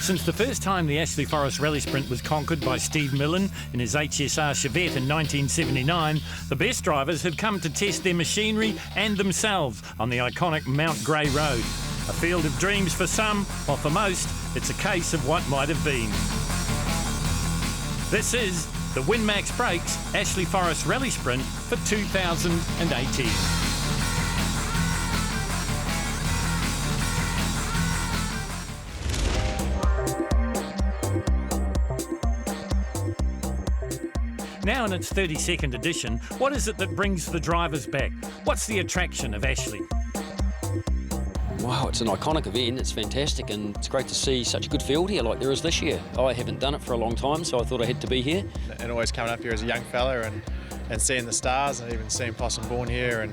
Since the first time the Ashley Forest Rallysprint was conquered by Steve Mullen in his HSR Chevette in 1979, the best drivers have come to test their machinery and themselves on the iconic Mount Grey Road. A field of dreams for some, while for most, it's a case of what might have been. This is the Winmax Brakes Ashley Forest Rallysprint for 2018. Now in its 32nd edition, what is it that brings the drivers back? What's the attraction of Ashley? Wow, it's an iconic event, it's fantastic, and it's great to see such a good field here like there is this year. I haven't done it for a long time, so I thought I had to be here. And always coming up here as a young fella and seeing the stars, and even seeing Possum Born here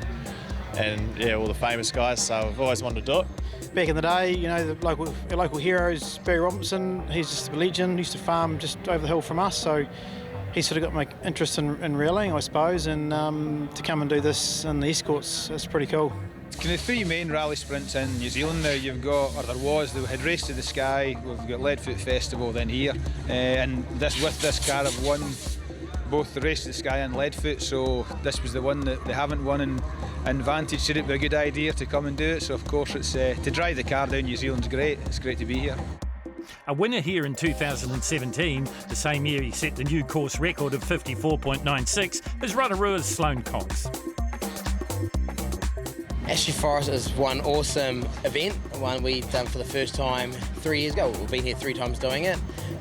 and yeah, all the famous guys, so I've always wanted to do it. Back in the day, you know, our local heroes, Barry Robinson, he's just a legend, used to farm just over the hill from us, so he sort of got my interest in rallying, I suppose, and to come and do this in the escorts, it's pretty cool. Kind of three main rally sprints in New Zealand now. You've got, or there was, they had Race to the Sky, we've got Leadfoot Festival then here, and with this car have won both the Race to the Sky and Leadfoot, so this was the one that they haven't won, and Vantage said it'd be a good idea to come and do it, so of course it's to drive the car down New Zealand's great, it's great to be here. A winner here in 2017, the same year he set the new course record of 54.96, is Rotorua's Sloane Cox. Ashley Forest is one awesome event, one we've done for the first time 3 years ago. We've been here 3 times doing it.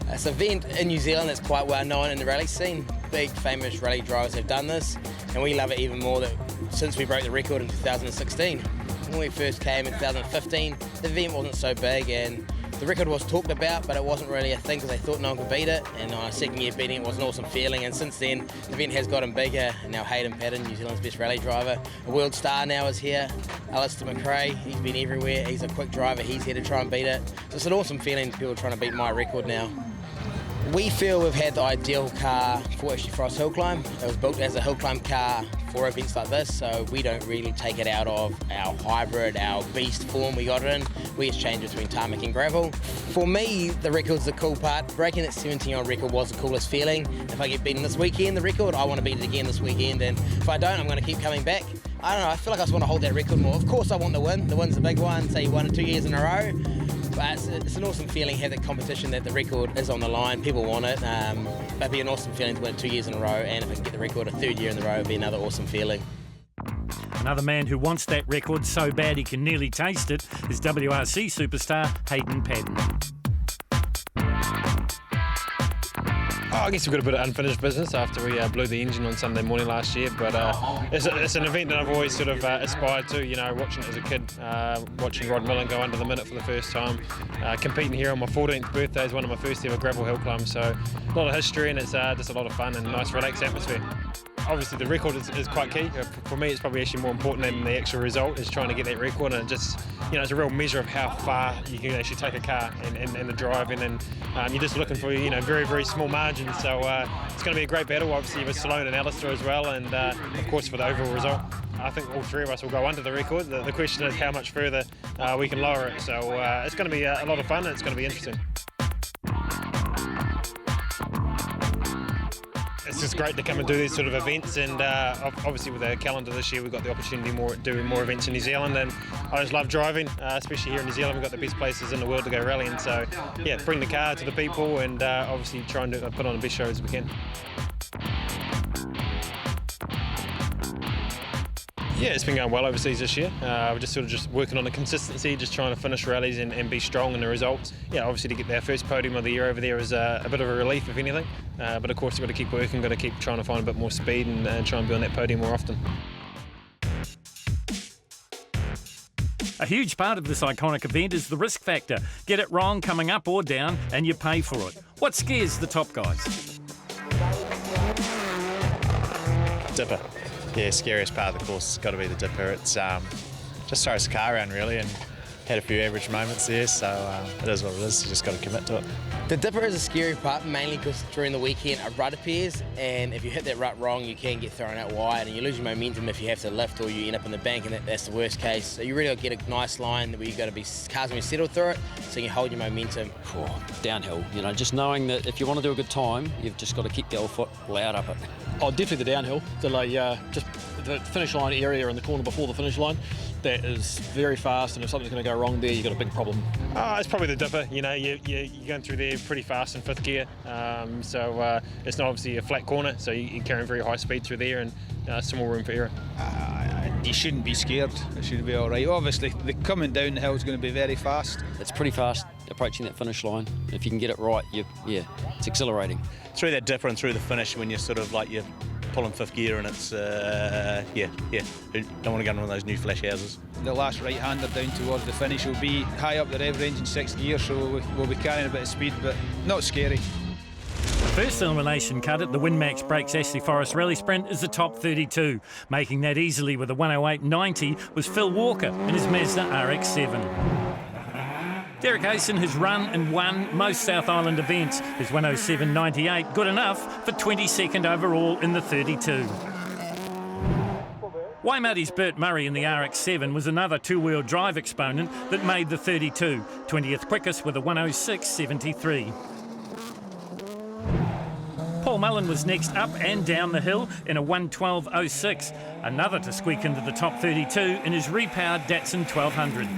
It's an event in New Zealand that's quite well known in the rally scene. Big famous rally drivers have done this, and we love it even more that since we broke the record in 2016. When we first came in 2015, the event wasn't so big, and the record was talked about, but it wasn't really a thing because they thought no one could beat it. And on our second year beating it was an awesome feeling. And since then, the event has gotten bigger. And now Paddon, New Zealand's best rally driver, a world star now is here. Alistair McRae, he's been everywhere. He's a quick driver. He's here to try and beat it. So it's an awesome feeling, people trying to beat my record now. We feel we've had the ideal car for Ashley Forest Hill Climb. It was built as a hill climb car for events like this, so we don't really take it out of our hybrid, our beast form we got it in. We just change between tarmac and gravel. For me, the record's the cool part. Breaking that 17-year-old record was the coolest feeling. If I get beaten this weekend, the record, I want to beat it again this weekend, and if I don't, I'm going to keep coming back. I don't know, I feel like I just want to hold that record more. Of course I want the win. The win's the big one, say you won it 2 years in a row. But it's an awesome feeling to have that competition that the record is on the line, people want it. It'd be an awesome feeling to win it 2 years in a row, and if I can get the record a third year in a row, it'd be another awesome feeling. Another man who wants that record so bad he can nearly taste it is WRC superstar Hayden Paddon. I guess we've got a bit of unfinished business after we blew the engine on Sunday morning last year, but it's an event that I've always sort of aspired to, you know, watching it as a kid, watching Rod Mullen go under the minute for the first time, competing here on my 14th birthday is one of my first ever gravel hill climbs, so a lot of history, and it's just a lot of fun and a nice relaxed atmosphere. Obviously the record is quite key. For me it's probably actually more important than the actual result, is trying to get that record, and it just, you know, it's a real measure of how far you can actually take a car and the driving, and you're just looking for, you know, very, very small margins, so it's going to be a great battle obviously with Sloane and Alistair as well, and of course for the overall result. I think all three of us will go under the record. The question is how much further we can lower it, so it's going to be a lot of fun and it's going to be interesting. It's just great to come and do these sort of events, and obviously with our calendar this year we've got the opportunity doing more events in New Zealand, and I just love driving, especially here in New Zealand. We've got the best places in the world to go rallying, so yeah, bring the car to the people and obviously try and put on the best show as we can. Yeah, it's been going well overseas this year. We're just working on the consistency, just trying to finish rallies and be strong in the results. Yeah, obviously to get our first podium of the year over there is a bit of a relief, if anything. But of course, we've got to keep working, got to keep trying to find a bit more speed and try and be on that podium more often. A huge part of this iconic event is the risk factor. Get it wrong coming up or down and you pay for it. What scares the top guys? Dipper. Yeah, scariest part of the course has got to be the dipper. It's just throws the car around really, and had a few average moments there, so it is what it is. You just got to commit to it. The dipper is a scary part, mainly because during the weekend a rut appears, and if you hit that rut wrong, you can get thrown out wide, and you lose your momentum if you have to lift, or you end up in the bank, and that's the worst case. So you really got to get a nice line where you got to be cars when you settle through it, so you hold your momentum. Downhill, just knowing that if you want to do a good time, you've just got to keep the old foot loud up it. Oh, definitely the downhill. Just the finish line area in the corner before the finish line. That is very fast, and if something's going to go wrong there, you've got a big problem. It's probably the dipper. You're going through there pretty fast in fifth gear, so it's not obviously a flat corner, so you're carrying very high speed through there, and some more room for error. You shouldn't be scared. It should be all right. Obviously, the coming down the hill is going to be very fast. It's pretty fast approaching that finish line. If you can get it right, it's exhilarating. Through that dipper and through the finish, when you're sort of like you're pulling fifth gear, and it's you don't want to get in one of those new flash houses. The last right-hander down towards the finish will be high up the rev range in sixth gear, so we'll be carrying a bit of speed, but not scary. The first elimination cut at the Winmax Brakes Ashley Forest Rally Sprint is the top 32. Making that easily with a 108.90 was Phil Walker in his Mazda RX-7. Derek Asen has run and won most South Island events. His 107.98 good enough for 22nd overall in the 32. Waimati's Bert Murray in the RX-7 was another two-wheel drive exponent that made the 32, 20th quickest with a 106.73. Paul Mullen was next up and down the hill in a 112.06, another to squeak into the top 32 in his repowered Datsun 1200.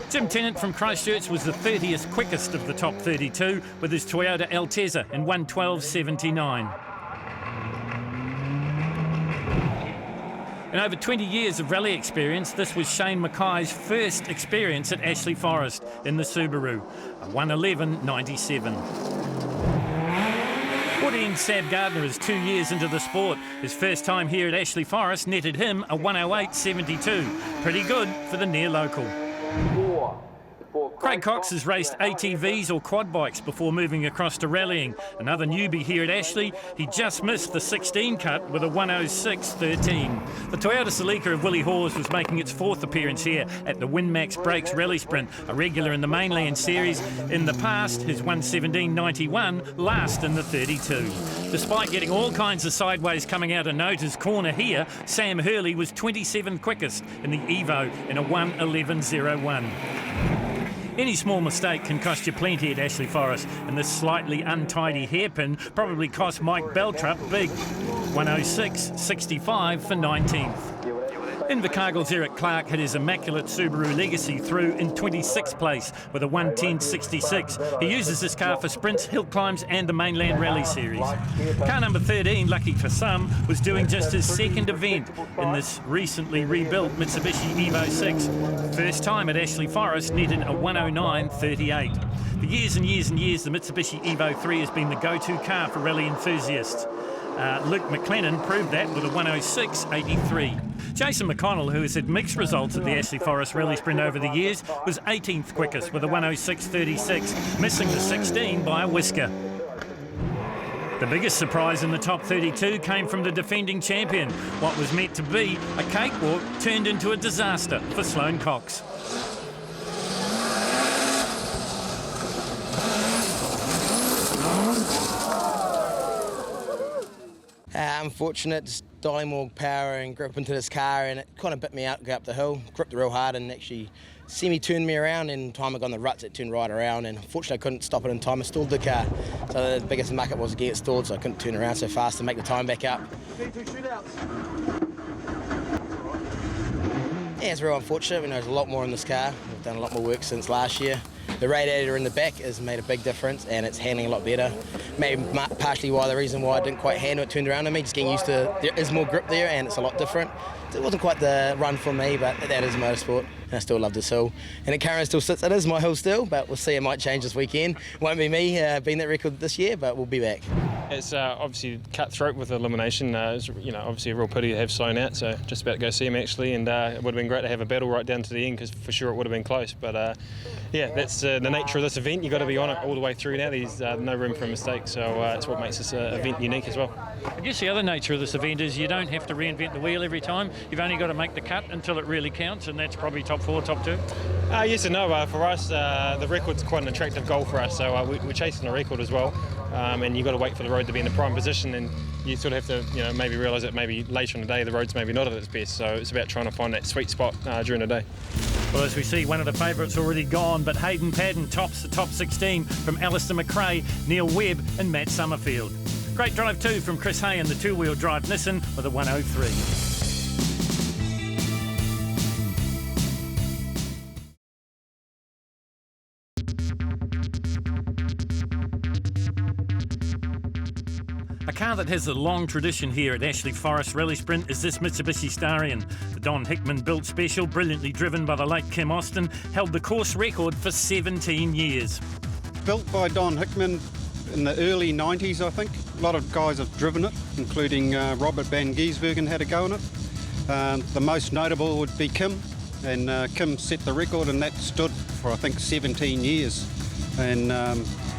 Jim Tennant from Christchurch was the 30th quickest of the top 32 with his Toyota Altezza in 112.79. In over 20 years of rally experience, this was Shane Mackay's first experience at Ashley Forest in the Subaru, a 111.97. Woodend Sab Gardner is 2 years into the sport. His first time here at Ashley Forest netted him a 108.72. Pretty good for the near local. Craig Cox has raced ATVs or quad bikes before moving across to rallying. Another newbie here at Ashley, he just missed the 16 cut with a 106.13. The Toyota Celica of Willie Hawes was making its fourth appearance here at the Winmax Brakes Rallysprint, a regular in the mainland series. In the past, his 117.91 last in the 32. Despite getting all kinds of sideways coming out of Nota's corner here, Sam Hurley was 27th quickest in the Evo in a 111.01. Any small mistake can cost you plenty at Ashley Forest, and this slightly untidy hairpin probably cost Mike Beltrup big. 106.65 for 19th. Invercargill's Eric Clark had his immaculate Subaru Legacy through in 26th place with a 110.66. He uses this car for sprints, hill climbs and the mainland rally series. Car number 13, lucky for some, was doing just his second event in this recently rebuilt Mitsubishi Evo 6. First time at Ashley Forest, netted a 109.38. For years and years and years, the Mitsubishi Evo 3 has been the go-to car for rally enthusiasts. Luke McLennan proved that with a 106.83. Jason McConnell, who has had mixed results at the Ashley Forest Rally Sprint over the years, was 18th quickest with a 106.36, missing the 16 by a whisker. The biggest surprise in the top 32 came from the defending champion. What was meant to be a cakewalk turned into a disaster for Sloane Cox. Unfortunate, just dialing more power and grip into this car, and it kind of bit me out, go up the hill, gripped it real hard and actually semi-turned me around, and time I got on the ruts it turned right around, and unfortunately I couldn't stop it in time. I stalled the car, so the biggest muck up was to get it stalled, so I couldn't turn around so fast to make the time back up. Yeah, it's real unfortunate. We know there's a lot more in this car. We've done a lot more work since last year. The radiator in the back has made a big difference, and it's handling a lot better. Maybe partially the reason why I didn't quite handle it turned around on me, just getting used to there is more grip there and it's a lot different. It wasn't quite the run for me, but that is motorsport, and I still love this hill. And it currently still sits, it is my hill still, but we'll see, it might change this weekend. It won't be me being that record this year, but we'll be back. It's obviously cutthroat with elimination. It's obviously a real pity to have Sloane out, so just about to go see him actually, and it would have been great to have a battle right down to the end, because for sure it would have been close. But yeah, that's the nature of this event. You've got to be on it all the way through now. There's no room for a mistake, so it's what makes this event unique as well. I guess the other nature of this event is you don't have to reinvent the wheel every time. You've only got to make the cut until it really counts, and that's probably top 4, top 2. Yes and no. For us, the record's quite an attractive goal for us, so we're chasing a record as well. And you've got to wait for the road to be in the prime position, and you sort of have to, maybe realise that maybe later in the day the road's maybe not at its best. So it's about trying to find that sweet spot during the day. Well, as we see, one of the favourites already gone, but Hayden Paddon tops the top 16 from Alistair McRae, Neil Webb and Matt Sommerfeld. Great drive too from Chris Hay in the two-wheel drive Nissan with a 103. A car that has a long tradition here at Ashley Forest Rallysprint is this Mitsubishi Starion. The Don Hickman-built special, brilliantly driven by the late Kim Austin, held the course record for 17 years. Built by Don Hickman in the early 90s, I think. A lot of guys have driven it, including Robert Van Giesbergen had a go in it. The most notable would be Kim, and Kim set the record, and that stood for, I think, 17 years. And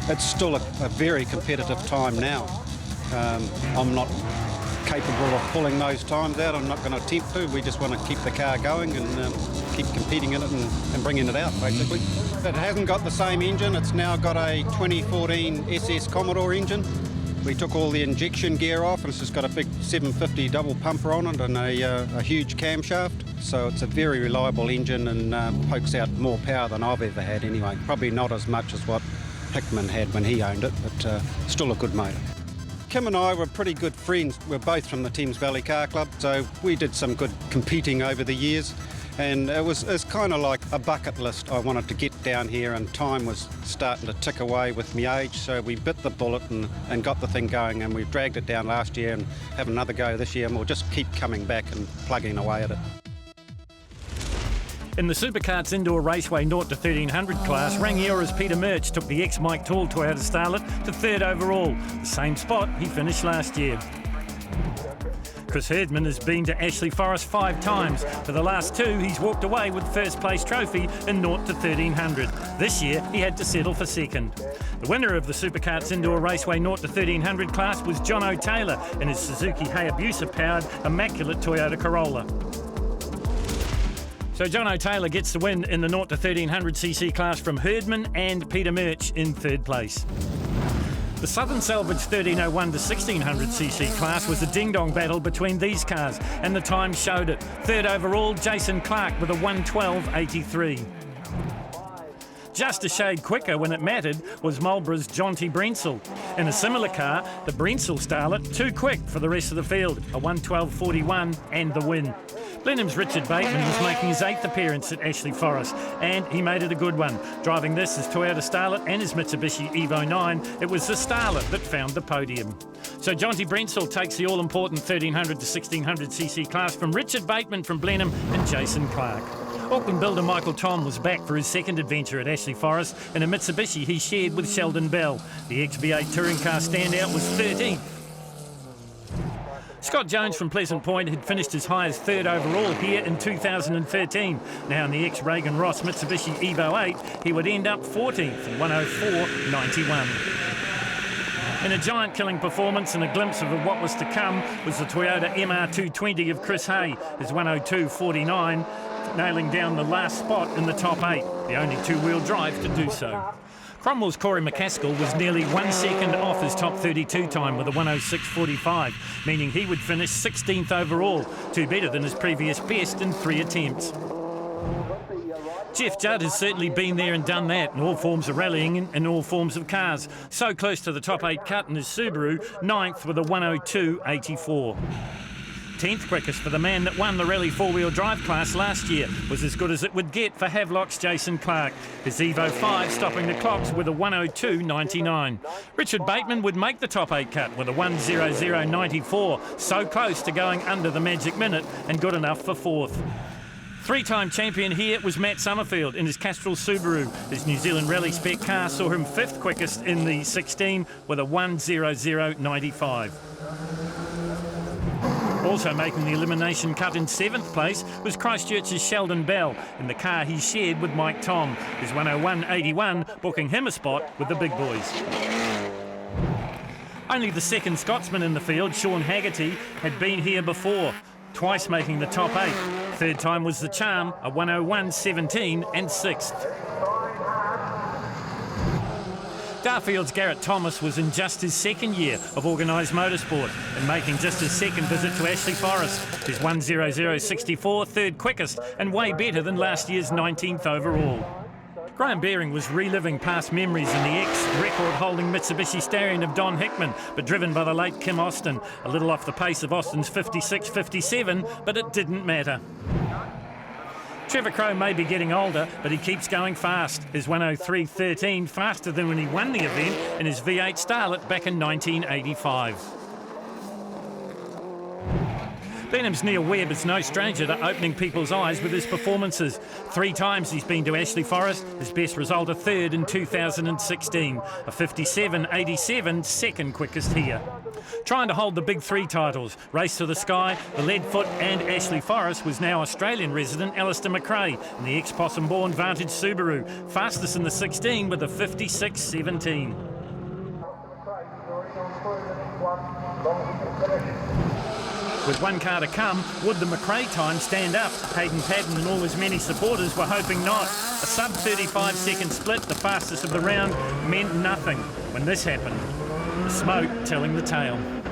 it's still a very competitive time now. I'm not capable of pulling those times out. I'm not going to attempt to. We just want to keep the car going and keep competing in it and bringing it out, basically. It hasn't got the same engine. It's now got a 2014 SS Commodore engine. We took all the injection gear off, and it's just got a big 750 double pumper on it and a huge camshaft. So it's a very reliable engine and pokes out more power than I've ever had anyway. Probably not as much as what Hickman had when he owned it, but still a good motor. Kim and I were pretty good friends. We're both from the Thames Valley Car Club, so we did some good competing over the years. And it's kind of like a bucket list. I wanted to get down here, and time was starting to tick away with my age, so we bit the bullet and got the thing going, and we dragged it down last year and have another go this year, and we'll just keep coming back and plugging away at it. In the Superkarts Indoor Raceway 0 to 1300 class, Rangiora's Peter Murch took the ex-Mike Tall Toyota Starlet to 3rd overall, the same spot he finished last year. Chris Herdman has been to Ashley Forest 5 times. For the last 2, he's walked away with first place trophy in 0 to 1300. This year, he had to settle for 2nd. The winner of the Superkarts Indoor Raceway 0 to 1300 class was John O'Taylor in his Suzuki Hayabusa-powered immaculate Toyota Corolla. So John O'Taylor gets the win in the 0 to 1300cc class from Herdman and Peter Murch in 3rd place. The Southern Salvage 1301 to 1600cc class was a ding-dong battle between these cars, and the time showed it. 3rd overall, Jason Clark with a 112.83. Just a shade quicker when it mattered was Marlborough's Jonty Brensel. In a similar car, the Brensel Starlet too quick for the rest of the field, a 112.41 and the win. Blenheim's Richard Bateman was making his 8th appearance at Ashley Forest, and he made it a good one. Driving this, his Toyota Starlet and his Mitsubishi Evo 9, it was the Starlet that found the podium. So Jonty Brensel takes the all-important 1300 to 1600cc class from Richard Bateman from Blenheim and Jason Clark. Auckland builder Michael Tom was back for his 2nd adventure at Ashley Forest in a Mitsubishi he shared with Sheldon Bell. The XV8 touring car standout was 13th. Scott Jones from Pleasant Point had finished as high as 3rd overall here in 2013. Now in the ex-Reagan Ross Mitsubishi Evo 8, he would end up 14th at 104.91. In a giant-killing performance and a glimpse of what was to come was the Toyota MR220 of Chris Hay, his 102.49, nailing down the last spot in the top 8, the only two-wheel drive to do so. Cromwell's Corey McCaskill was nearly 1 second off his top 32 time with a 106.45, meaning he would finish 16th overall, 2 better than his previous best in 3 attempts. Jeff Judd has certainly been there and done that in all forms of rallying and all forms of cars. So close to the top 8 cut in his Subaru, 9th with a 102.84. 10th quickest for the man that won the Rally 4-wheel drive class last year was as good as it would get for Havelock's Jason Clark. His Evo 5 stopping the clocks with a 102.99. Richard Bateman would make the top 8 cut with a 100.94, so close to going under the magic minute and good enough for 4th. 3-time champion here was Matt Summerfield in his Castrol Subaru. His New Zealand Rally Spec car saw him 5th quickest in the 16 with a 100.95. Also making the elimination cut in 7th place was Christchurch's Sheldon Bell in the car he shared with Mike Tom, his 101.81 booking him a spot with the big boys. Only the second Scotsman in the field, Shaun Hegarty, had been here before, twice making the top 8. Third time was the charm, a 101.17 and 6th. Darfield's Garrett Thomas was in just his second year of organised motorsport and making just his second visit to Ashley Forest. His 1:00.64, third quickest and way better than last year's 19th overall. Graham Baring was reliving past memories in the ex-record-holding Mitsubishi Starion of Don Hickman, but driven by the late Kim Austin. A little off the pace of Austin's 56.57, but it didn't matter. Trevor Crowe may be getting older, but he keeps going fast. His 1:03.13 faster than when he won the event in his V8 Starlet back in 1985. Blenheim's Neil Webb is no stranger to opening people's eyes with his performances. 3 times he's been to Ashley Forest, his best result a third in 2016, a 57.87, second quickest here. Trying to hold the big 3 titles, Race to the Sky, the Leadfoot and Ashley Forest, was now Australian resident Alistair McRae in the ex-Possum-born Vantage Subaru, fastest in the 16 with a 56.17. With 1 car to come, would the McRae time stand up? Hayden Paddon and all his many supporters were hoping not. A sub-35-second split, the fastest of the round, meant nothing when this happened. The smoke telling the tale. Now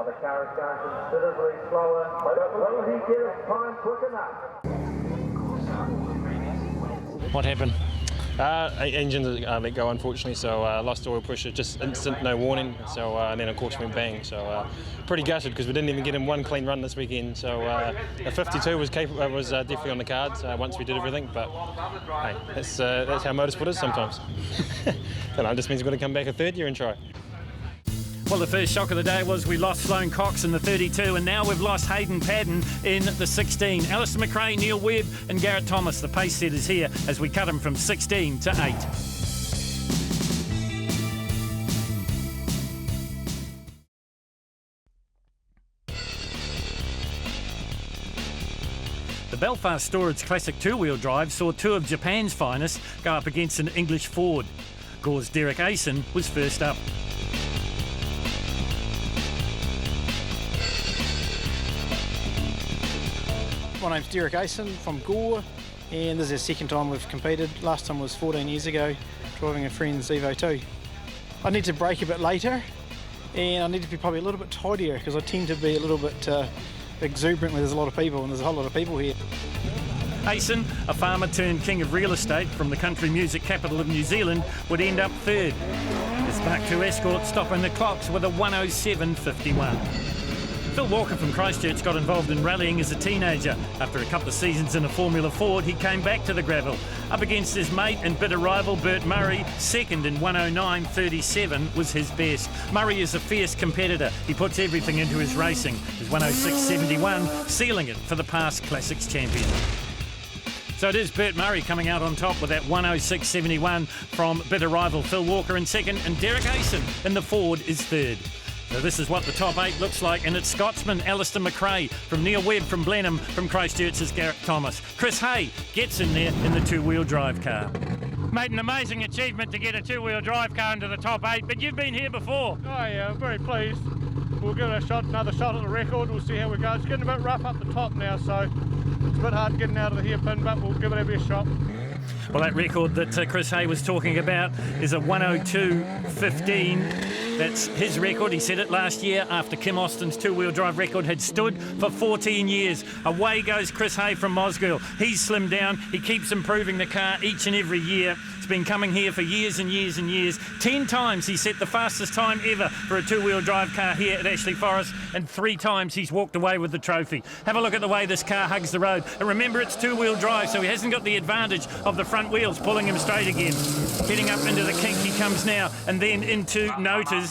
the car is going considerably slower, but will he get his time quick enough? What happened? Engine let go, unfortunately, so lost oil pressure, just instant, no warning. So and then of course went bang. So pretty gutted because we didn't even get in one clean run this weekend. So a 52 was definitely on the cards once we did everything. But hey, that's how motorsport is sometimes. And it just means we've got to come back a third year and try. Well, the first shock of the day was we lost Sloane Cox in the 32, and now we've lost Hayden Paddon in the 16. Alistair McRae, Neil Webb and Garrett Thomas, the pace setters here as we cut him from 16 to 8. The Belfast Storage Classic two-wheel drive saw 2 of Japan's finest go up against an English Ford. Gore's Derek Asen was first up. My name's Derek Asen from Gore, and this is the second time we've competed. Last time was 14 years ago, driving a friend's Evo 2. I need to brake a bit later, and I need to be probably a little bit tidier because I tend to be a little bit exuberant when there's a lot of people, and there's a whole lot of people here. Asen, a farmer turned king of real estate from the country music capital of New Zealand, would end up third. His Mark II Escort stopping the clocks with a 1:07.51. Phil Walker from Christchurch got involved in rallying as a teenager. After a couple of seasons in a Formula Ford, he came back to the gravel. Up against his mate and bitter rival Bert Murray, second in 1:09.37 was his best. Murray is a fierce competitor. He puts everything into his racing. His 1:06.71, sealing it for the past Classics champion. So it is Bert Murray coming out on top with that 1:06.71 from bitter rival Phil Walker in second, and Derek Asen in the Ford is third. So this is what the top 8 looks like, and it's Scotsman Alistair McRae from Neil Webb from Blenheim, from Christchurch's Garrett Thomas. Chris Hay gets in there in the 2-wheel drive car. Made an amazing achievement to get a 2-wheel drive car into the top 8, but you've been here before. Oh yeah, I'm very pleased. We'll give it a shot, another shot at the record. We'll see how we go. It's getting a bit rough up the top now, so it's a bit hard getting out of the hairpin, but we'll give it a best shot. Well, that record that Chris Hay was talking about is a 1:02.15. That's his record. He set it last year after Kim Austin's 2-wheel drive record had stood for 14 years. Away goes Chris Hay from Mosgiel. He's slimmed down. He keeps improving the car each and every year. It's been coming here for years and years and years. 10 times he set the fastest time ever for a 2-wheel drive car here at Ashley Forest, and 3 times he's walked away with the trophy. Have a look at the way this car hugs the road. And remember, it's 2-wheel drive, so he hasn't got the advantage of the front wheels pulling him straight again. Heading up into the kink he comes now, and then into Noters.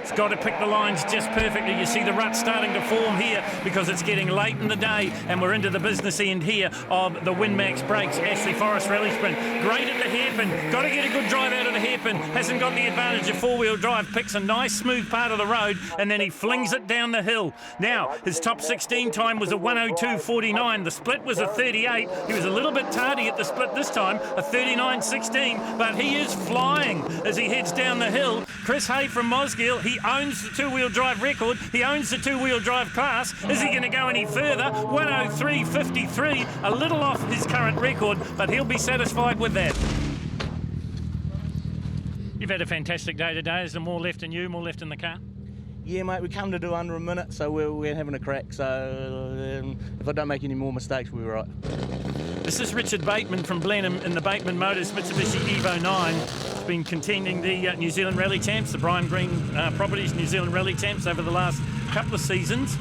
It's got to pick the lines just perfectly. You see the rut starting to form here because it's getting late in the day and we're into the business end here of the Winmax brakes. Ashley Forrest Rallysprint. Great at the hairpin. Got to get a good drive out of the hairpin. Hasn't got the advantage of four-wheel drive. Picks a nice smooth part of the road and then he flings it down the hill. Now, his top 16 time was a 102.49. The split was a 38. He was a little bit tardy at the split this time, a 39.16, but he is flying as he heads down the hill. Chris Hay from Mosgiel, he owns the two-wheel drive record. He owns the two-wheel drive class. Is he going to go any further? 103.53, a little off his current record, but he'll be satisfied with that. You've had a fantastic day today. Is there more left in you, more left in the car? Yeah, mate, we come to do under a minute, so we're having a crack. So if I don't make any more mistakes, we'll be right. This is Richard Bateman from Blenheim in the Bateman Motors Mitsubishi Evo 9. He's been contending the New Zealand Rally Champs, the Brian Green Properties New Zealand Rally Champs over the last couple of seasons.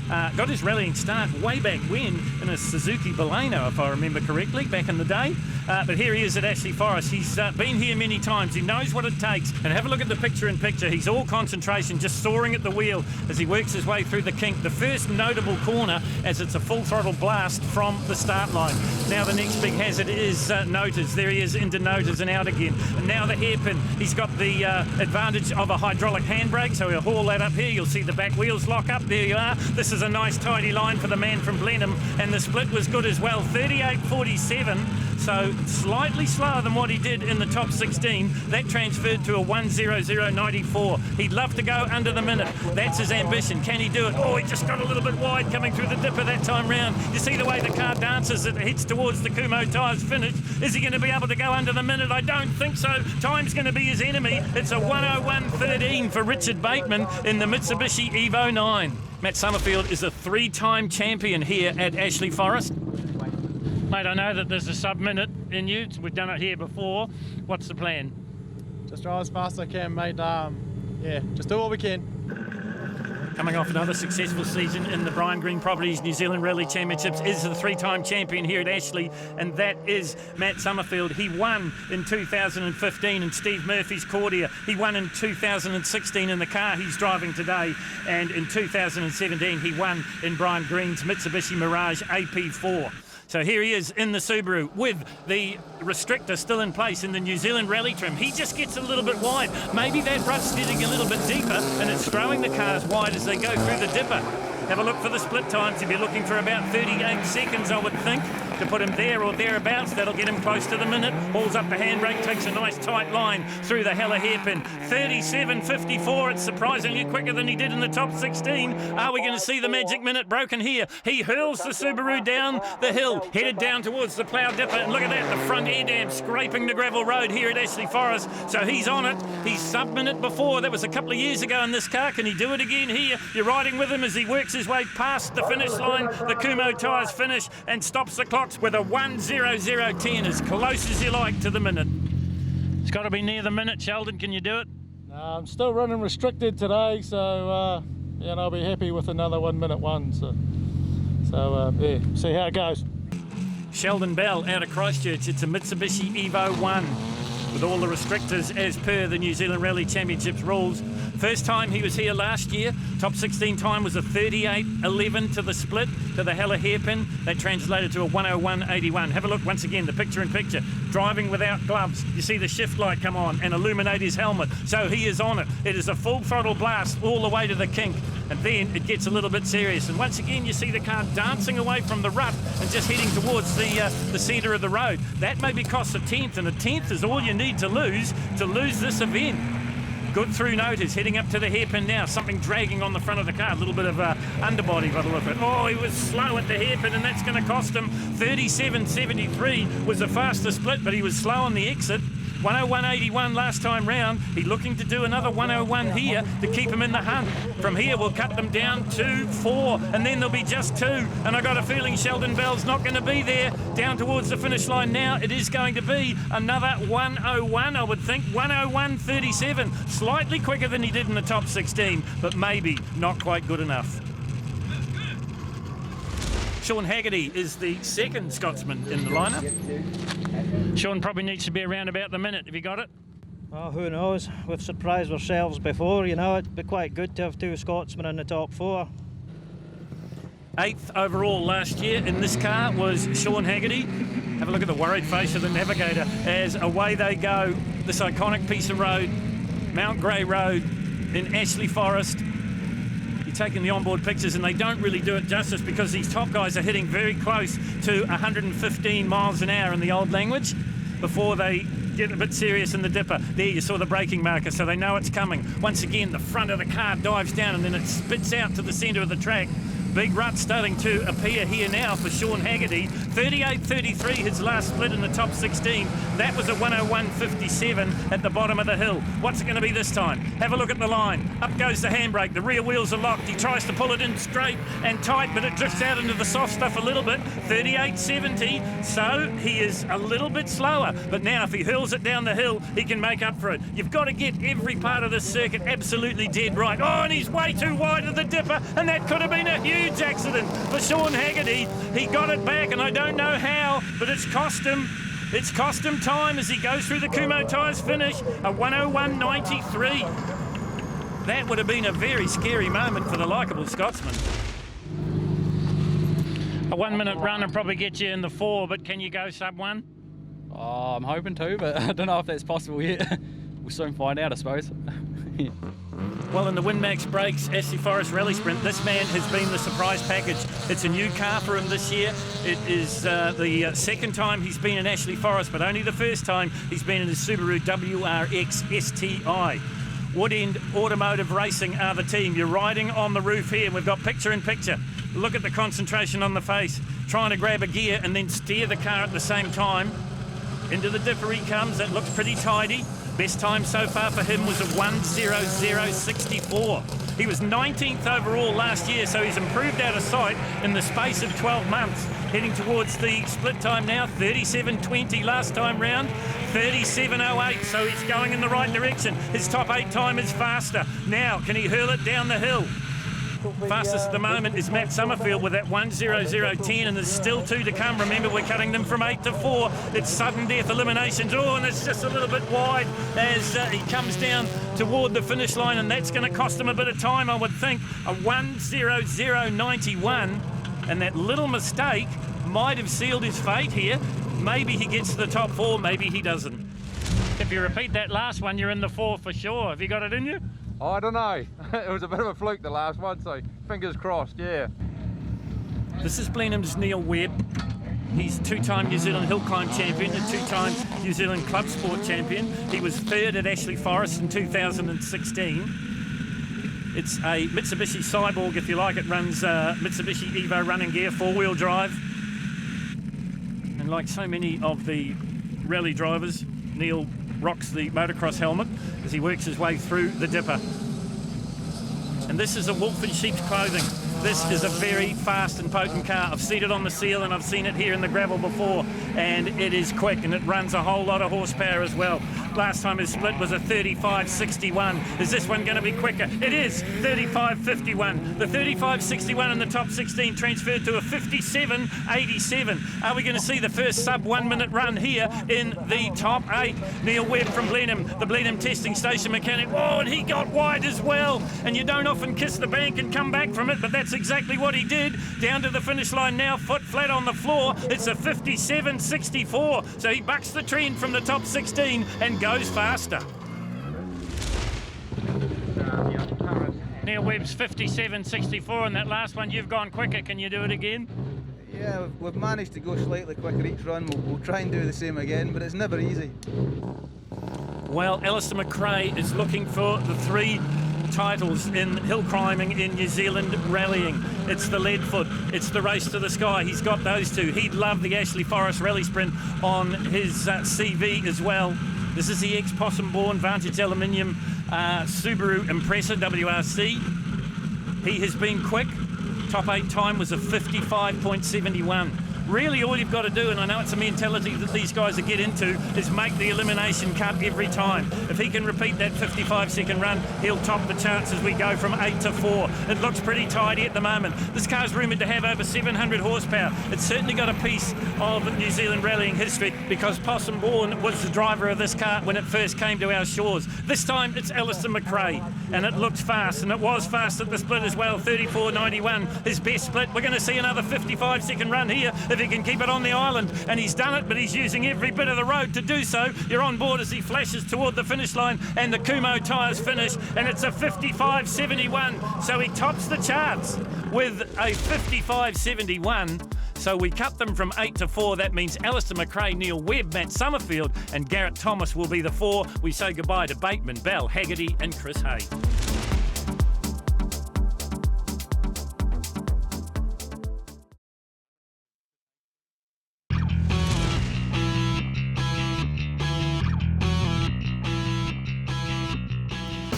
Got his rallying start way back when in a Suzuki Baleno, if I remember correctly, back in the day. But here he is at Ashley Forrest. He's been here many times. He knows what it takes. And have a look at the picture-in-picture. He's all concentration, just soaring at the wheel as he works his way through the kink. The first notable corner as it's a full throttle blast from the start line. Now the next big hazard is Noters. There he is into Noters and out again. And now the hairpin. He's got the advantage of a hydraulic handbrake, so he'll haul that up here. You'll see the back wheels lock up. There you are. This is a nice tidy line for the man from Blenheim, and the split was good as well, 38.47, so slightly slower than what he did in the top 16. That transferred to a 1:00.94. He'd love to go under the minute. That's his ambition. Can he do it? Oh, he just got a little bit wide coming through the dipper that time round. You see the way the car dances, it heads towards the Kumo tyres finish. Is he going to be able to go under the minute? I don't think so. Time's going to be his enemy. It's a 1:01.13 for Richard Bateman in the Mitsubishi Evo 9. Matt Summerfield is a three-time champion here at Ashley Forrest. Mate, I know that there's a sub-minute in you. We've done it here before. What's the plan? Just drive as fast as I can, mate. Yeah, just do what we can. Coming off another successful season in the Brian Green Properties New Zealand Rally Championships is the three-time champion here at Ashley, and that is Matt Summerfield. He won in 2015 in Steve Murphy's Cordia. He won in 2016 in the car he's driving today, and in 2017 he won in Brian Green's Mitsubishi Mirage AP4. So here he is in the Subaru with the restrictor still in place in the New Zealand Rally trim. He just gets a little bit wide. Maybe that rut's getting a little bit deeper and it's throwing the cars wide as they go through the dipper. Have a look for the split times. If you're looking for about 38 seconds, I would think, to put him there or thereabouts. That'll get him close to the minute. Hauls up the handbrake, takes a nice tight line through the hella hairpin. 37.54. It's surprisingly quicker than he did in the top 16. Are we going to see the magic minute broken here? He hurls the Subaru down the hill, headed down towards the plough dipper. And look at that, the front air dam scraping the gravel road here at Ashley Forrest. So he's on it. He's sub-minute before. That was a couple of years ago in this car. Can he do it again here? You're riding with him as he works his way past the finish line. The Kumo tyres finish and stops the clocks with a 1:00.10, as close as you like to the minute. It's got to be near the minute. Sheldon, can you do it? I'm still running restricted today, so yeah, and I'll be happy with another 1 minute one. So yeah, see how it goes. Sheldon Bell out of Christchurch. It's a Mitsubishi Evo 1 with all the restrictors as per the New Zealand Rally Championships rules. First time he was here last year, top 16 time was a 38.11 to the split, to the hella hairpin. That translated to a 1:01.81. Have a look once again, the picture-in-picture. Driving without gloves. You see the shift light come on and illuminate his helmet. So he is on it. It is a full throttle blast all the way to the kink. And then it gets a little bit serious. And once again, you see the car dancing away from the rut and just heading towards the centre of the road. That maybe costs a tenth, and a tenth is all you need to lose this event. Good through Noters, heading up to the hairpin now. Something dragging on the front of the car. A little bit of underbody by the look of it. Oh, he was slow at the hairpin, and that's going to cost him 37.73. Was the fastest split, but he was slow on the exit. 1:01.81 last time round. He's looking to do another 1:01 here to keep him in the hunt. From here, we'll cut them down to 4, and then there'll be just 2. And I got a feeling Sheldon Bell's not going to be there. Down towards the finish line now, it is going to be another 1:01, I would think. 1:01.37. Slightly quicker than he did in the top 16, but maybe not quite good enough. Shaun Hegarty is the second Scotsman in the lineup. Shaun probably needs to be around about the minute. Have you got it? Well, who knows? We've surprised ourselves before, you know. It'd be quite good to have two Scotsmen in the top four. 8th overall last year in this car was Shaun Hegarty. Have a look at the worried face of the navigator as away they go. This iconic piece of road, Mount Grey Road in Ashley Forest. You're taking the onboard pictures and they don't really do it justice because these top guys are hitting very close to 115 miles an hour in the old language before they get a bit serious in the dipper. There you saw the braking marker, so they know it's coming. Once again, the front of the car dives down and then it spits out to the centre of the track. Big rut starting to appear here now for Shaun Hegarty. 38.33 his last split in the top 16. That was a 101.57 at the bottom of the hill. What's it going to be this time? Have a look at the line. Up goes the handbrake. The rear wheels are locked. He tries to pull it in straight and tight, but it drifts out into the soft stuff a little bit. 38.70. So he is a little bit slower. But now if he hurls it down the hill, he can make up for it. You've got to get every part of this circuit absolutely dead right. Oh, and he's way too wide of the dipper, and that could have been a huge accident for Shaun Hegarty. He got it back, and I don't know how, but it's cost him. It's cost him time as he goes through the Kumho tyres finish, a 101.93. That would have been a very scary moment for the likeable Scotsman. A 1 minute run will probably get you in the 4, but can you go sub 1? Oh, I'm hoping to, but I don't know if that's possible yet. We'll soon find out, I suppose. Yeah. Well, in the Winmax brakes, Ashley Forest Rallysprint, this man has been the surprise package. It's a new car for him this year. It is the second time he's been in Ashley Forest, but only the first time he's been in his Subaru WRX STI. Wood End Automotive Racing are the team. You're riding on the roof here. We've got picture in picture. Look at the concentration on the face. Trying to grab a gear and then steer the car at the same time. Into the dipper he comes. That looks pretty tidy. Best time so far for him was a 1:00.64. He was 19th overall last year, so he's improved out of sight in the space of 12 months. Heading towards the split time now, 37.20 last time round, 37.08, so he's going in the right direction. His top 8 time is faster. Now, can he hurl it down the hill? Fastest at the moment is Matt Sommerfeld with that 1:00.10, and there's still 2 to come. Remember, we're cutting them from 8 to 4. It's sudden death eliminations. Oh, and it's just a little bit wide as he comes down toward the finish line, and that's going to cost him a bit of time, I would think. A 1:00.91, and that little mistake might have sealed his fate here. Maybe he gets to the top 4, maybe he doesn't. If you repeat that last one, you're in the 4 for sure. Have you got it in you? Oh, I don't know. It was a bit of a fluke, the last one, so fingers crossed, yeah. This is Blenheim's Neil Webb. He's 2-time New Zealand Hill Climb champion, a 2-time New Zealand Club Sport champion. He was 3rd at Ashley Forest in 2016. It's a Mitsubishi Cyborg, if you like. It runs Mitsubishi Evo running gear, 4-wheel drive. And like so many of the rally drivers, Neil rocks the motocross helmet as he works his way through the dipper. And this is a wolf in sheep's clothing. This is a very fast and potent car. I've seen it on the seal and I've seen it here in the gravel before, and it is quick and it runs a whole lot of horsepower as well. Last time his split was a 35.61. Is this one going to be quicker? It is 35.51. The 35.61 in the top 16 transferred to a 57.87. Are we going to see the first sub 1 minute run here in the top 8? Neil Webb from Blenheim, the Blenheim testing station mechanic. Oh, and he got wide as well. And you don't often kiss the bank and come back from it, but that's exactly what he did. Down to the finish line now, foot flat on the floor. It's a 57.64. So he bucks the trend from the top 16 and goes faster. Neil Webb's 57.64, and that last one you've gone quicker. Can you do it again? Yeah, we've managed to go slightly quicker each run. We'll try and do the same again, but it's never easy. Well, Alistair McRae is looking for the 3 titles in hill climbing in New Zealand rallying. It's the Leadfoot, it's the Race to the Sky. He's got those 2. He'd love the Ashley Forest Rallysprint on his CV as well. This is the ex-Possum-born Vantage Aluminium Subaru Impreza WRC. He has been quick. Top 8 time was a 55.71. Really all you've got to do, and I know it's a mentality that these guys are get into, is make the elimination cut every time. If he can repeat that 55-second run, he'll top the charts as we go from 8 to 4. It looks pretty tidy at the moment. This car's rumoured to have over 700 horsepower. It's certainly got a piece of New Zealand rallying history, because Possum Bourne was the driver of this car when it first came to our shores. This time it's Alistair McRae, and it looks fast, and it was fast at the split as well. 34.91, his best split. We're going to see another 55-second run here if he can keep it on the island, and he's done it, but he's using every bit of the road to do so. You're on board as he flashes toward the finish line, and the Kumo tyres finish, and it's a 55.71, so he tops the charts with a 55.71. So we cut them from 8 to 4. That means Alistair McRae, Neil Webb, Matt Sommerfeld and Garrett Thomas will be the 4. We say goodbye to Bateman, Bell, Hegarty and Chris Hay.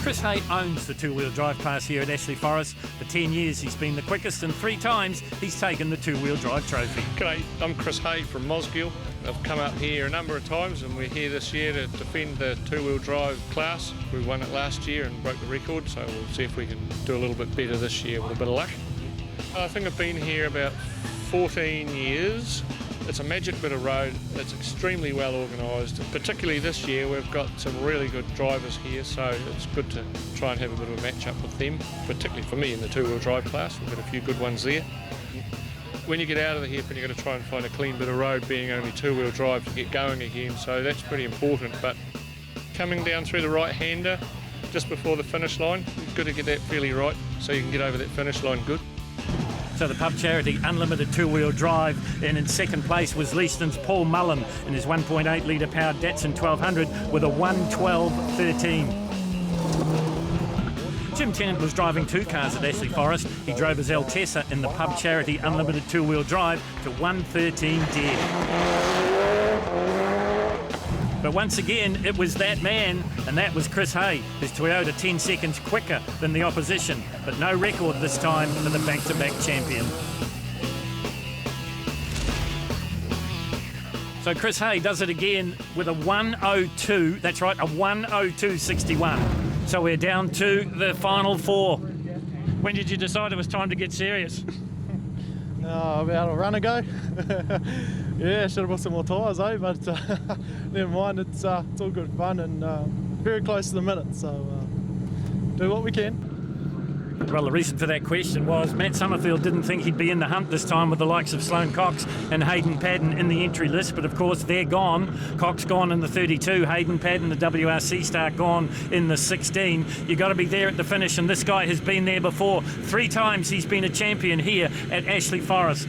Chris Hay owns the two-wheel drive class here at Ashley Forest. For 10 years he's been the quickest, and 3 times he's taken the two-wheel drive trophy. G'day, I'm Chris Hay from Mosgiel. I've come up here a number of times, and we're here this year to defend the two-wheel drive class. We won it last year and broke the record, so we'll see if we can do a little bit better this year with a bit of luck. I think I've been here about 14 years. It's a magic bit of road. It's extremely well organised. Particularly this year, we've got some really good drivers here, so it's good to try and have a bit of a match up with them, particularly for me in the two-wheel drive class. We've got a few good ones there. When you get out of the hairpin, you've got to try and find a clean bit of road, being only two-wheel drive to get going again, so that's pretty important. But coming down through the right-hander just before the finish line, you've got to get that fairly right so you can get over that finish line good. So the pub charity Unlimited two-wheel drive, and in second place was Leiston's Paul Mullen in his 1.8 litre powered Datsun 1200 with a 1:12.13. Jim Tennant was driving 2 cars at Ashley Forest. He drove his Altessa in the pub charity Unlimited two-wheel drive to 1:13 dead. But once again, it was that man, and that was Chris Hay, his Toyota 10 seconds quicker than the opposition, but no record this time for the back-to-back champion. So Chris Hay does it again with a 1:02, that's right, a 1:02.61. So we're down to the final 4. When did you decide it was time to get serious? About a run ago. Yeah, should have bought some more tyres, but never mind, it's all good fun and very close to the minute, so do what we can. Well, the reason for that question was Matt Sommerfeld didn't think he'd be in the hunt this time with the likes of Sloane Cox and Hayden Paddon in the entry list, but of course they're gone. Cox gone in the 32, Hayden Paddon, the WRC star, gone in the 16. You've got to be there at the finish, and this guy has been there before. 3 times he's been a champion here at Ashley Forest.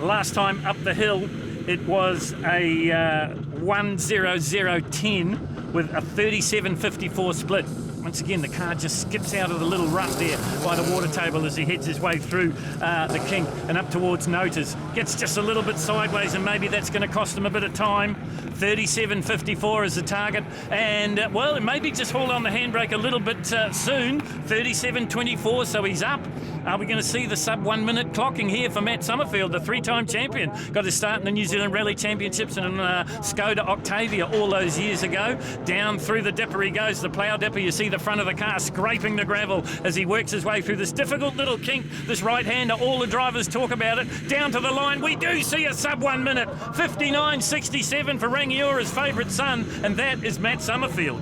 Last time up the hill, it was a 1:00.10 with a 37.54 split. Once again, the car just skips out of the little rut there by the water table as he heads his way through the kink and up towards Notas. Gets just a little bit sideways, and maybe that's going to cost him a bit of time. 37.54 is the target, and well, maybe just hold on the handbrake a little bit soon. 37.24, so he's up. Are we going to see the sub 1 minute clocking here for Matt Sommerfeld, the 3-time champion? Got his start in the New Zealand Rally Championships in Skoda Octavia all those years ago. Down through the dipper he goes, the plough dipper. You see the front of the car scraping the gravel as he works his way through this difficult little kink. This right-hander, all the drivers talk about it. Down to the line, we do see a sub 1 minute. 59.67 for Rangiura's favourite son, and that is Matt Sommerfeld.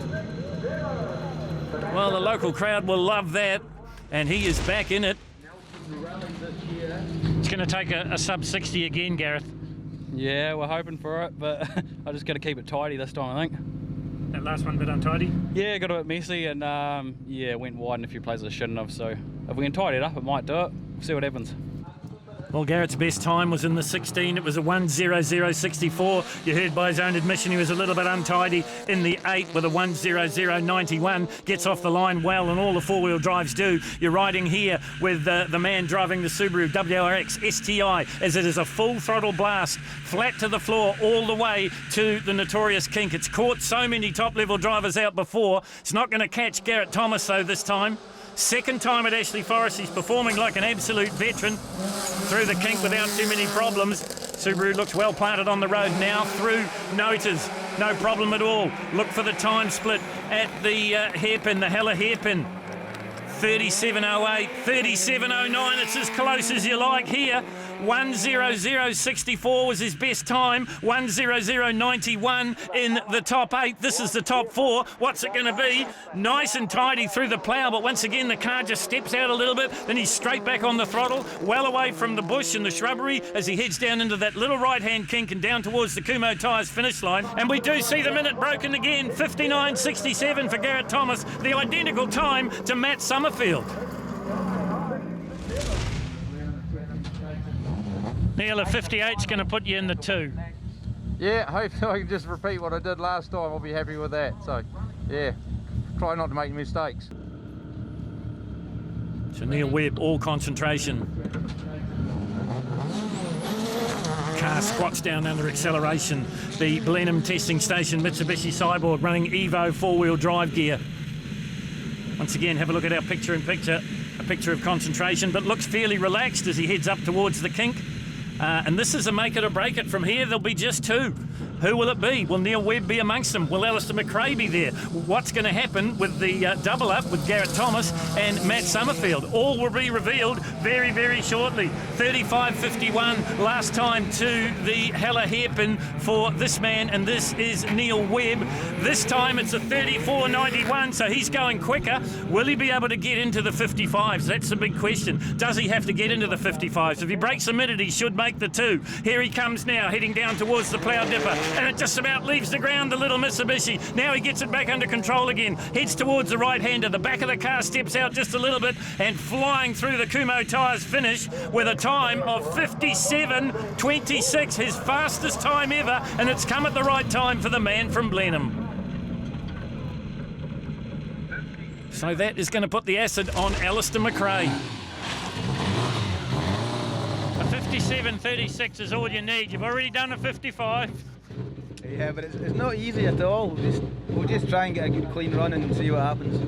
Well, the local crowd will love that, and he is back in it. It's going to take a sub 60 again, Gareth. Yeah, we're hoping for it, but I just got to keep it tidy this time, I think. That last one a bit untidy? Yeah, got a bit messy, and yeah, went wide in a few places I shouldn't have, so if we can tidy it up, it might do it. We'll see what happens. Well, Garrett's best time was in the 16. It was a 1:00.64. You heard by his own admission he was a little bit untidy in the 8 with a 1:00.91. Gets off the line well, and all the four-wheel drives do. You're riding here with the man driving the Subaru WRX STI as it is a full throttle blast, flat to the floor all the way to the notorious kink. It's caught so many top-level drivers out before. It's not going to catch Garrett Thomas, though, this time. Second time at Ashley Forest, he's performing like an absolute veteran through the kink without too many problems. Subaru looks well planted on the road now through Noters. No problem at all. Look for the time split at the hairpin, the Hella hairpin. 37.08, 37.09, it's as close as you like here. 1:00.64 was his best time. 1:00.91 in the top 8. This is the top 4. What's it going to be? Nice and tidy through the plough, but once again the car just steps out a little bit, then he's straight back on the throttle, well away from the bush and the shrubbery as he heads down into that little right-hand kink and down towards the Kumho Tyres finish line. And we do see the minute broken again, 59.67 for Garrett Thomas, the identical time to Matt Summerfield. Neil, a 58's going to put you in the 2. Yeah, hopefully I can just repeat what I did last time. I'll be happy with that. So, yeah, try not to make mistakes. So Neil Webb, all concentration. Car squats down under acceleration. The Blenheim testing station Mitsubishi Cyborg running Evo 4-wheel drive gear. Once again, have a look at our picture-in-picture. A picture of concentration, but looks fairly relaxed as he heads up towards the kink. And this is a make it or break it. From here, there'll be just 2. Who will it be? Will Neil Webb be amongst them? Will Alistair McRae be there? What's going to happen with the double up with Garrett Thomas and Matt Summerfield? All will be revealed very, very shortly. 35.51 last time to the Hella hairpin for this man, and this is Neil Webb. This time it's a 34.91, so he's going quicker. Will he be able to get into the 55s? That's the big question. Does he have to get into the 55s? If he breaks a minute, he should make the 2. Here he comes now, heading down towards the plough dipper. And it just about leaves the ground, the little Mitsubishi. Now he gets it back under control again. Heads towards the right-hander. The back of the car steps out just a little bit and flying through the Kumho Tyres finish with a time of 57.26, his fastest time ever, and it's come at the right time for the man from Blenheim. So that is going to put the acid on Alistair McRae. A 57.36 is all you need. You've already done a 55. Yeah, but it's not easy at all. We'll just try and get a good clean run and see what happens.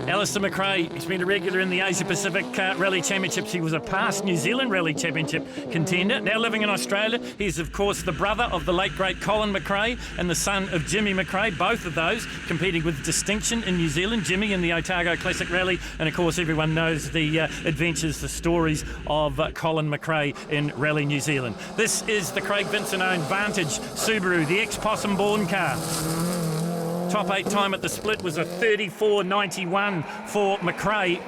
Alistair McRae, he's been a regular in the Asia Pacific Rally Championships. He was a past New Zealand Rally Championship contender. Now living in Australia, he's of course the brother of the late great Colin McRae and the son of Jimmy McRae, both of those competing with distinction in New Zealand. Jimmy in the Otago Classic Rally, and of course everyone knows the adventures, the stories of Colin McRae in Rally New Zealand. This is the Craig Vincent-owned Vantage Subaru, the ex-Possum Born car. Top 8 time at the split was a 34.91 for McRae.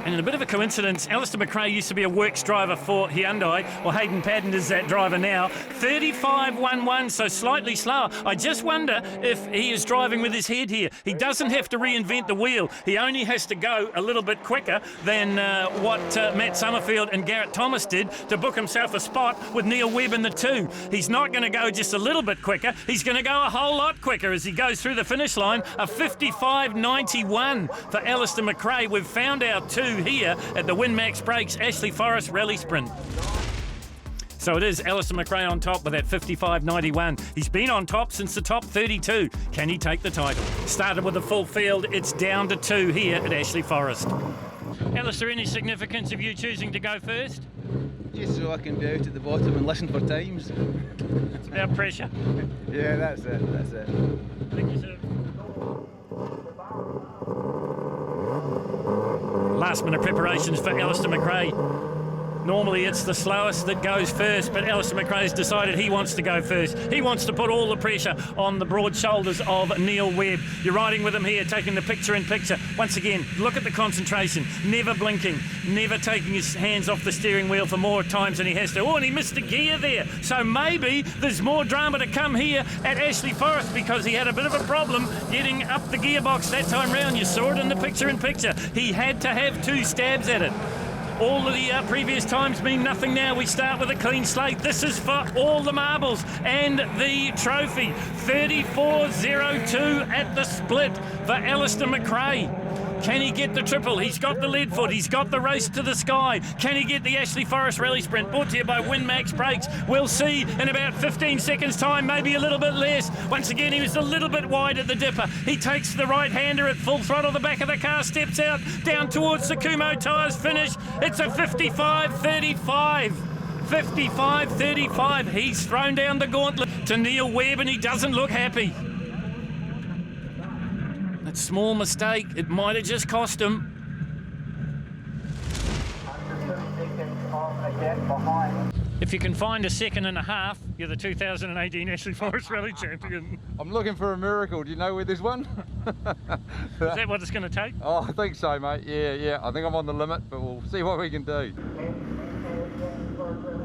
And in a bit of a coincidence, Alistair McRae used to be a works driver for Hyundai. Well, Hayden Paddon is that driver now. 35.11, so slightly slower. I just wonder if he is driving with his head here. He doesn't have to reinvent the wheel. He only has to go a little bit quicker than what Matt Summerfield and Garrett Thomas did to book himself a spot with Neil Webb in the 2. He's not going to go just a little bit quicker. He's going to go a whole lot quicker as he goes through the finish line. A 55.91 for Alistair McRae. We've found our 2 here at the Winmax Brakes Ashley Forest Rallysprint. So it is Alistair McRae on top with that 55.91. He's been on top since the top 32. Can he take the title? Started with a full field. It's down to 2 here at Ashley Forest. Alistair, any significance of you choosing to go first? Just so I can be out at the bottom and listen for times. It's about pressure. Yeah, that's it. Thank you, sir. Last minute preparations for Alistair McRae. Normally it's the slowest that goes first, but Alistair McRae's decided he wants to go first. He wants to put all the pressure on the broad shoulders of Neil Webb. You're riding with him here, taking the picture-in-picture. Once again, look at the concentration. Never blinking, never taking his hands off the steering wheel for more times than he has to. Oh, and he missed a gear there. So maybe there's more drama to come here at Ashley Forest because he had a bit of a problem getting up the gearbox that time round. You saw it in the picture-in-picture. He had to have 2 stabs at it. All of the previous times mean nothing now. We start with a clean slate. This is for all the marbles and the trophy. 34.02 at the split for Alistair McRae. Can he get the triple? He's got the lead foot. He's got the race to the sky. Can he get the Ashley Forest Rally Sprint? Brought to you by Winmax Brakes. We'll see in about 15 seconds time, maybe a little bit less. Once again, he was a little bit wide at the dipper. He takes the right-hander at full throttle. The back of the car steps out down towards the Kumo tyres finish. It's a 55-35. 55-35. He's thrown down the gauntlet to Neil Webb and he doesn't look happy. That small mistake, it might have just cost him. If you can find a second and a half, you're the 2018 Ashley Forest Rally champion. I'm looking for a miracle. Do you know where there's one? Is that what it's going to take? Oh, I think so, mate. Yeah. I think I'm on the limit, but we'll see what we can do.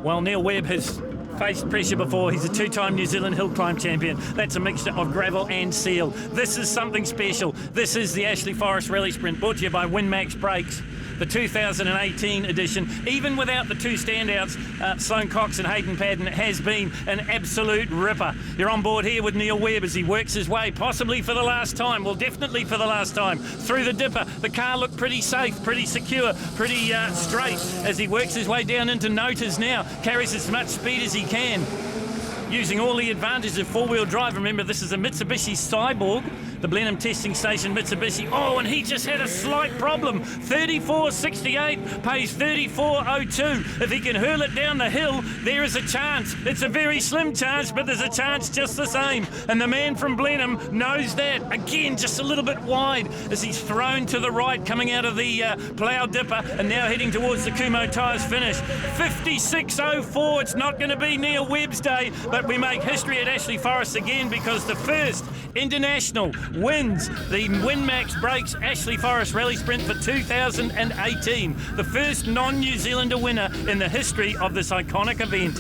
Well, Neil Webb has faced pressure before. He's a two-time New Zealand hill climb champion. That's a mixture of gravel and seal. This is something special. This is the Ashley Forest Rally Sprint, brought to you by Winmax Brakes. The 2018 edition, even without the two standouts, Sloane Cox and Hayden Paddon, has been an absolute ripper. You're on board here with Neil Webb as he works his way, possibly for the last time, well, definitely for the last time, through the dipper. The car looked pretty safe, pretty secure, pretty straight as he works his way down into Notas now, carries as much speed as he can, using all the advantages of four-wheel drive. Remember, this is a Mitsubishi Cyborg, the Blenheim testing station Mitsubishi. Oh, and he just had a slight problem. 34.68 pays 34.02. If he can hurl it down the hill, there is a chance. It's a very slim chance, but there's a chance just the same. And the man from Blenheim knows that. Again, just a little bit wide as he's thrown to the right, coming out of the plough dipper, and now heading towards the Kumo tyres finish. 56.04. It's not going to be Neil Webb's day, but we make history at Ashley Forest again because the first international wins the Winmax Brakes Ashley Forest Rally Sprint for 2018. The first non-New Zealander winner in the history of this iconic event.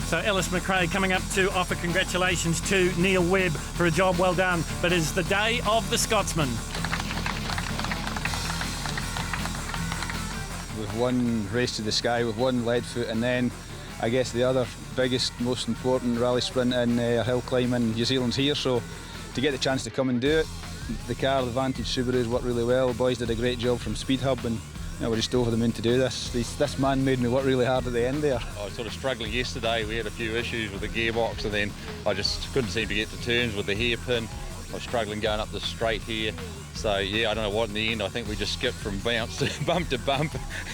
So Ellis McRae coming up to offer congratulations to Neil Webb for a job well done, but it's the day of the Scotsman. We've won Race to the Sky, we've won Leadfoot, and then I guess the other biggest, most important rally sprint in hill climbing New Zealand's here, so to get the chance to come and do it, the car, the Vantage Subarus worked really well. The boys did a great job from Speed Hub, and we're just over the moon to do this. This man made me work really hard at the end there. I was sort of struggling yesterday. We had a few issues with the gearbox, and then I just couldn't seem to get to turns with the hairpin. I was struggling going up the straight here. So yeah, I don't know what in the end. I think we just skipped from bounce to bump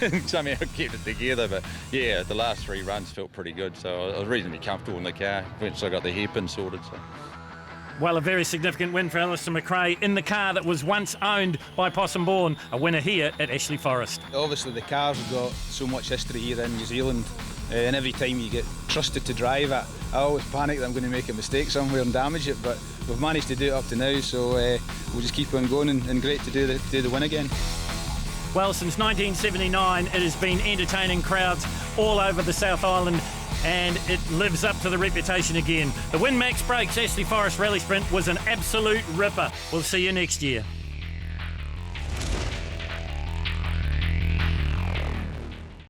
and somehow kept it together. But yeah, the last three runs felt pretty good. So I was reasonably comfortable in the car once I got the hairpin sorted. So. Well, a very significant win for Alistair McRae in the car that was once owned by Possum Bourne, a winner here at Ashley Forest. Obviously the car's got so much history here in New Zealand, and every time you get trusted to drive it, I always panic that I'm going to make a mistake somewhere and damage it, but we've managed to do it up to now, so we'll just keep on going, and great to do the win again. Well, since 1979 it has been entertaining crowds all over the South Island, and it lives up to the reputation again. The Winmax Brakes Ashley Forest Rally Sprint was an absolute ripper. We'll see you next year.